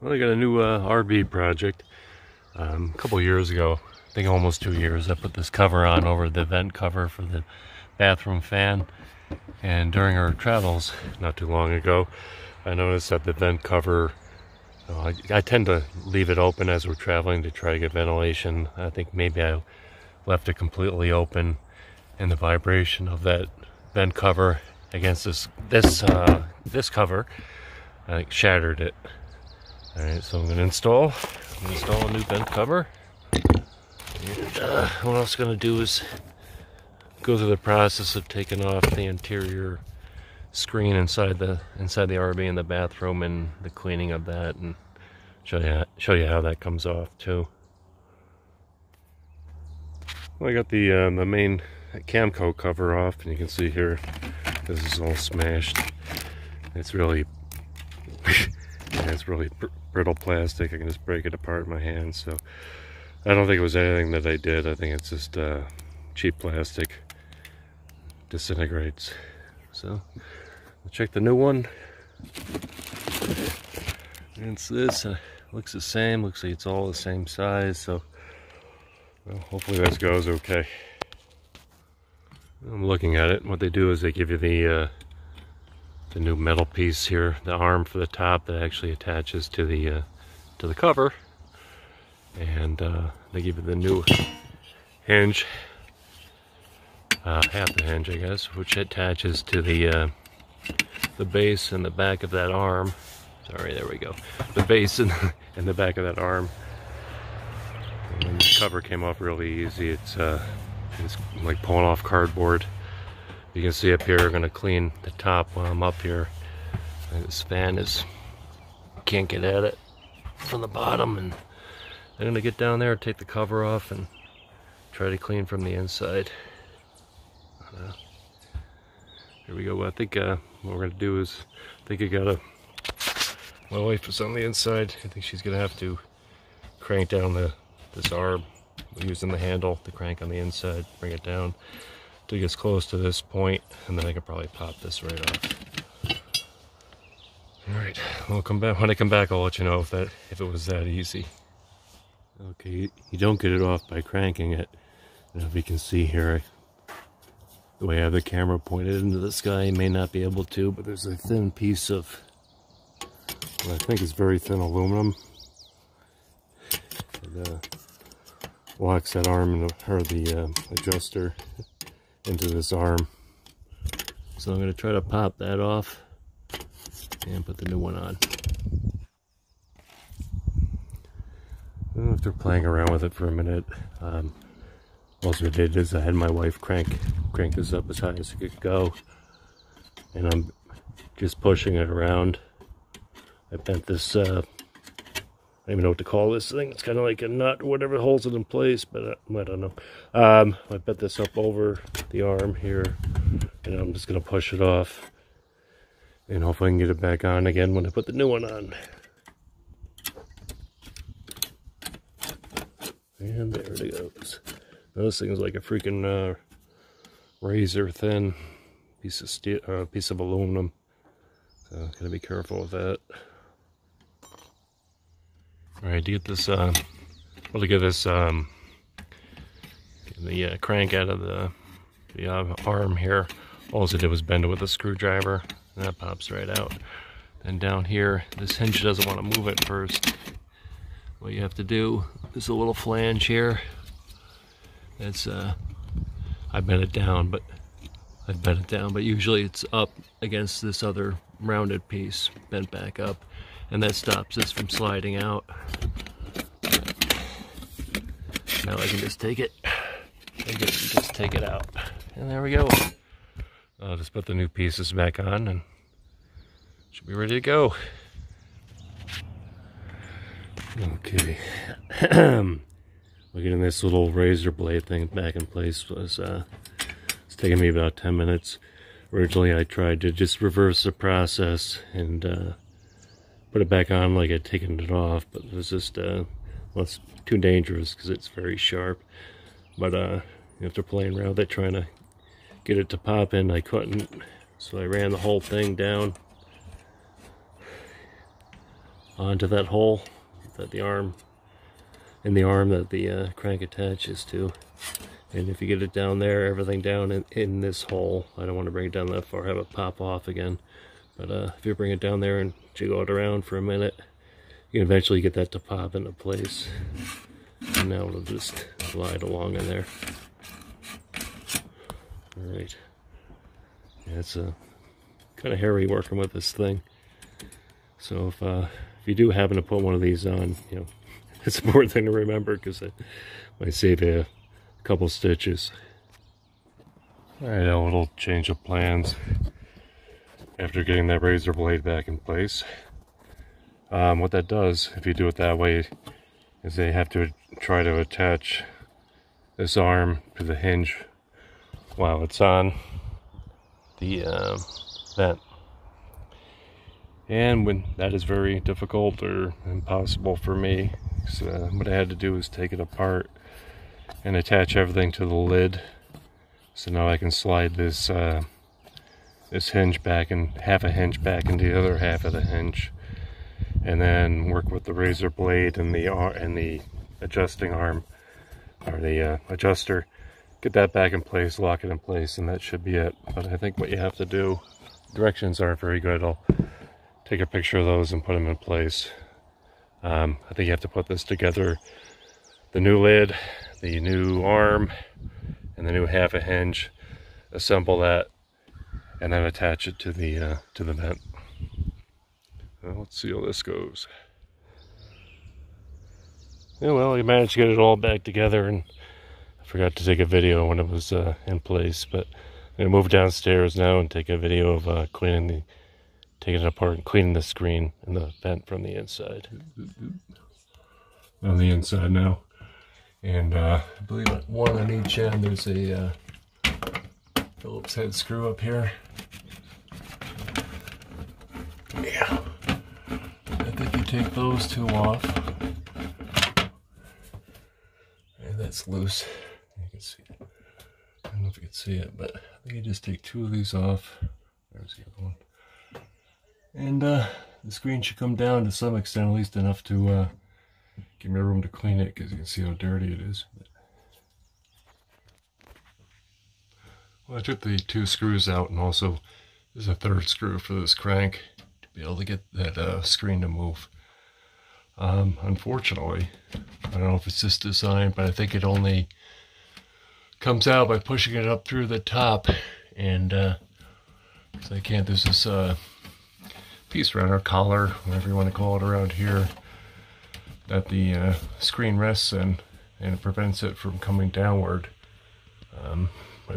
Well, I got a new RV project. A couple years ago, I think almost 2 years, I put this cover on over the vent cover for the bathroom fan. And during our travels, not too long ago, I noticed that the vent cover, I tend to leave it open as we're traveling to try to get ventilation. I think maybe I left it completely open, and the vibration of that vent cover against this cover, I think shattered it. Alright, so I'm going to install a new vent cover. And, what else I'm going to do is go through the process of taking off the interior screen inside the RV in the bathroom and the cleaning of that, and show you how that comes off too. Well, I got the main Camco cover off, and you can see here this is all smashed. It's really it's really brittle plastic. I can just break it apart in my hands. So I don't think it was anything that I did. I think it's just cheap plastic. Disintegrates. So I'll check the new one. It's this. Looks the same. Looks like it's all the same size. So well, hopefully this goes okay. I'm looking at it. What they do is they give you the new metal piece here, the arm for the top that actually attaches to the cover, and they give you the new hinge, half the hinge I guess, which attaches to the base and the back of that arm. Sorry, there we go. The base and the back of that arm. And the cover came off really easy. It's like pulling off cardboard. You can see up here, I'm going to clean the top while I'm up here. And this fan can't get at it from the bottom, and I'm going to get down there, take the cover off, and try to clean from the inside. Here we go. I think what we're going to do is, my wife is on the inside. I think she's going to have to crank down this arm using the handle to crank on the inside, bring it down till it gets close to this point, and then I can probably pop this right off. Alright, we'll come back. When I come back, I'll let you know if it was that easy. Okay, you don't get it off by cranking it. And if you can see here, the way I have the camera pointed into the sky, you may not be able to, but there's a thin piece of what I think is very thin aluminum. It locks that arm or the adjuster into this arm. So I'm going to try to pop that off and put the new one on. After playing around with it for a minute, what I did is I had my wife crank this up as high as it could go, and I'm just pushing it around. I bent this, I don't even know what to call this thing. It's kind of like a nut or whatever holds it in place, but I don't know. I bent this up over the arm here, and I'm just going to push it off, and hopefully I can get it back on again when I put the new one on. And there it goes. Now this thing is like a freaking razor thin piece of steel, piece of aluminum. So gotta be careful with that. Alright, to get this, to get this, the crank out of the arm here, all I did was bend it with a screwdriver, and that pops right out. Then down here, this hinge doesn't want to move at first. What you have to do, there's a little flange here. It's, I bent it down, but usually it's up against this other rounded piece, bent back up, and that stops this from sliding out. Now I can just take it, just take it out, and there we go. I'll just put the new pieces back on, and should be ready to go. Okay. Getting this little razor blade thing back in place was it's taking me about 10 minutes. Originally I tried to just reverse the process and put it back on like I'd taken it off, but it was just well, it's too dangerous because it's very sharp. But after playing around with it, trying to get it to pop in, I couldn't, so I ran the whole thing down onto that hole that the arm that the crank attaches to. And if you get it down there, everything down in this hole, I don't want to bring it down that far, have it pop off again. But if you bring it down there and jiggle it around for a minute, you can eventually get that to pop into place. And now it'll just glide along in there. Alright. Yeah, it's kind of hairy working with this thing. So if you do happen to put one of these on, you know, it's an important thing to remember because it might save you a couple stitches. Alright, a little change of plans after getting that razor blade back in place. What that does, if you do it that way, is they have to try to attach this arm to the hinge while it's on the vent. And when that is very difficult or impossible for me, so what I had to do was take it apart and attach everything to the lid. So now I can slide this this hinge back and half a hinge back into the other half of the hinge, and then work with the razor blade and the adjusting arm, or the adjuster. Get that back in place, lock it in place, and that should be it. But I think what you have to do, directions aren't very good. I'll take a picture of those and put them in place. I think you have to put this together, the new lid, the new arm, and the new half a hinge, assemble that, and then attach it to the vent. Well, let's see how this goes. Yeah, well, we managed to get it all back together, and I forgot to take a video when it was in place, but I'm going to move downstairs now and take a video of taking it apart and cleaning the screen and the vent from the inside. On the inside now. And I believe one on each end. There's a Phillips head screw up here. Yeah. I think you take those two off. And that's loose. You can see it. I don't know if you can see it, but I think you just take two of these off. There's the other one. And the screen should come down to some extent, at least enough to give me room to clean it, because you can see how dirty it is. Well, I took the two screws out, and also there's a third screw for this crank to be able to get that screen to move. Unfortunately, I don't know if it's this design, but I think it only comes out by pushing it up through the top, and so I can't. There's this piece around our collar, whatever you want to call it around here, that the screen rests in, and it prevents it from coming downward. I'm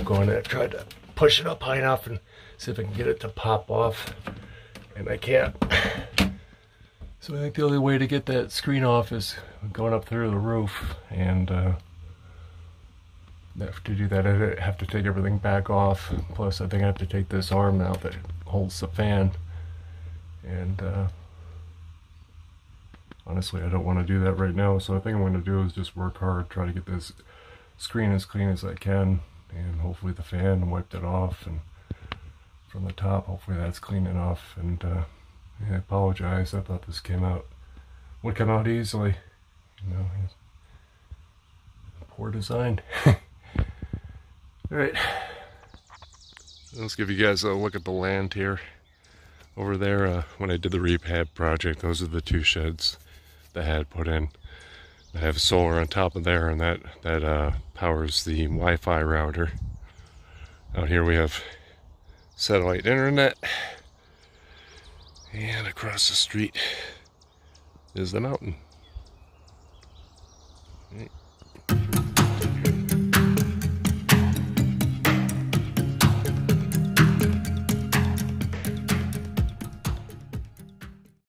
going to try to push it up high enough and see if I can get it to pop off, and I can't. So I think the only way to get that screen off is going up through the roof, and to do that I have to take everything back off. Plus I think I have to take this arm out that holds the fan. And honestly, I don't want to do that right now, so I think I'm going to do is just work hard, try to get this screen as clean as I can, and hopefully the fan wiped it off, and from the top, hopefully that's clean enough. And yeah, I apologize, I thought this would come out easily, you know, poor design. Alright, let's give you guys a look at the land here. Over there, when I did the rehab project, those are the two sheds that I had put in. I have solar on top of there, and that powers the Wi-Fi router. Out here we have satellite internet, and across the street is the mountain. Right.